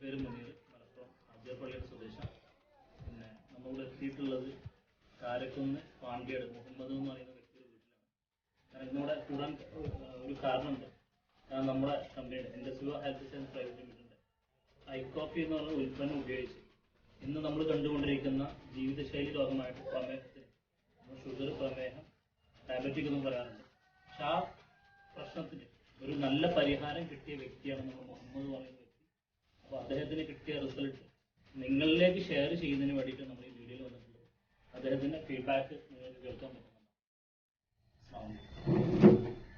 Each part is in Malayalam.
പേര് മുനീർ, മലപ്പുറം ആദ്യപ്പള്ളിയുടെ സ്വദേശം. പിന്നെ നമ്മളിവിടെ എത്തിയിട്ടുള്ളത് കാരക്കുന്ന് പാണ്ടിയാട് മുഹമ്മദ് എന്ന് പറയുന്ന വ്യക്തിയുടെ വീട്ടിലാണ്. ഇന്നിവിടെ കൂടാൻ ഒരു കാരണമുണ്ട്. കാരണം നമ്മുടെ കമ്പനിയുടെ ഇൻഡസ്ട്രിയൽ ഹെൽത്ത് സയൻസ് പ്രൈവറ്റ് ലിമിറ്റഡിൻ്റെ ഐക്കോപ്പി എന്ന് പറഞ്ഞ ഉൽപ്പന്നം ഉപയോഗിച്ച് ഇന്ന് നമ്മൾ കണ്ടുകൊണ്ടിരിക്കുന്ന ജീവിതശൈലി രോഗമായിട്ട് പ്രമേഹത്തിന്, ഷുഗർ, പ്രമേഹം, ഡയബറ്റിക് എന്നും പറയാറുണ്ട്. പക്ഷെ ആ പ്രശ്നത്തിന് ഒരു നല്ല പരിഹാരം കിട്ടിയ വ്യക്തിയാണ് നമ്മൾ മുഹമ്മദ് പറയുന്ന വ്യക്തി. അപ്പോൾ അദ്ദേഹത്തിന് കിട്ടിയ റിസൾട്ട് നിങ്ങളിലേക്ക് ഷെയർ ചെയ്യുന്നതിന് വേണ്ടിയിട്ട് നമ്മൾ ഈ വീഡിയോയിൽ വന്നിട്ടുള്ളത്. അദ്ദേഹത്തിൻ്റെ ഫീഡ്ബാക്ക് നിങ്ങൾക്ക് കേൾക്കാൻ പറ്റുന്നുണ്ട്.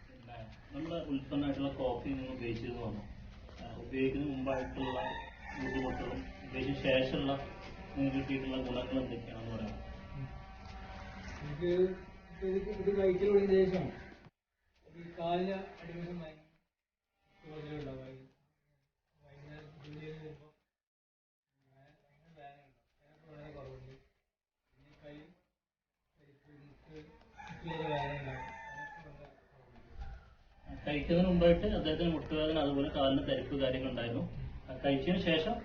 പിന്നെ നമ്മുടെ ഉൽപ്പന്നമായിട്ടുള്ള കോഫി നിങ്ങൾ ഉപയോഗിച്ചതെന്ന് പറഞ്ഞു. ഉപയോഗിക്കുന്നതിന് മുമ്പായിട്ടുള്ള ബുദ്ധിമുട്ടുകളും ഉപയോഗിച്ച ശേഷമുള്ള നിങ്ങൾക്ക് കിട്ടിയിട്ടുള്ള ഗുണങ്ങൾ എന്തൊക്കെയാണെന്ന് പറയാം. ഇത് കഴിക്കലുള്ള ശേഷം ഈ കാലിന് അടിവശം ഉണ്ടാവും. വൈകുന്നേരം ജോലി ചെയ്ത് വരുമ്പോൾ വേദന ഉണ്ടാവും. വളരെ കുറവുണ്ട്. പിന്നെ കൈ വേദന ഉണ്ടാവും. കഴിക്കുന്നതിന് മുമ്പായിട്ട് അദ്ദേഹത്തിന് മുട്ടുവേദന, അതുപോലെ കാലിന് തരിപ്പ് കാര്യങ്ങളുണ്ടായിരുന്നു. കഴിച്ചതിന് ശേഷം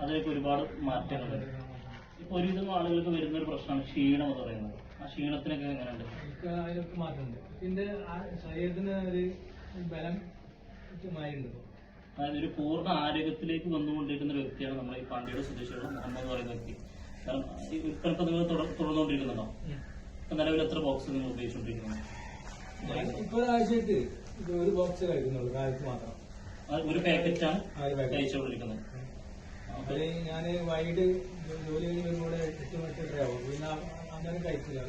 അതിലേക്ക് ഒരുപാട് മാറ്റങ്ങളുണ്ട്. ഇപ്പൊ ഒരുവിധം ആളുകൾക്ക് വരുന്നൊരു പ്രശ്നമാണ് ക്ഷീണം എന്ന് പറയുന്നത്. ആ ക്ഷീണത്തിനൊക്കെ എങ്ങനെയുണ്ട്? അതിലൊക്കെ മാറ്റമുണ്ട്. പിന്നെ ശരീരത്തിന് ഒരു ബലം മാറിയിട്ടുണ്ട്. അതായത് ഒരു പൂർണ്ണ ആരോഗ്യത്തിലേക്ക് വന്നുകൊണ്ടിരിക്കുന്ന ഒരു വ്യക്തിയാണ് നമ്മൾ ഈ പാണ്ടിയുടെ സ്വദേശിയുള്ള മുഹമ്മദ് പറയുന്ന വ്യക്തി. കാരണം ഈ ഉൽപ്പന്നത്തെ നിങ്ങൾ തുടർന്നുകൊണ്ടിരിക്കുന്നുണ്ടോ? ഇപ്പൊ നിലവിൽ എത്ര ബോക്സ് നിങ്ങൾ ഉപയോഗിച്ചുകൊണ്ടിരിക്കുന്നത്? ഇപ്പൊ ഒരാഴ്ചയായിട്ട് ഒരു ബോക്സ് കഴിക്കുന്നുള്ളൂ, കാലത്ത് മാത്രം. ഒരു പാക്കറ്റാണ് കഴിച്ചുകൊണ്ടിരിക്കുന്നത്. ഞാൻ വൈകിട്ട് ജോലി കഴിഞ്ഞ് വരുമ്പോൾ 8 മണിക്ക് ആവും. പിന്നെ അന്നേരം കഴിച്ചില്ല.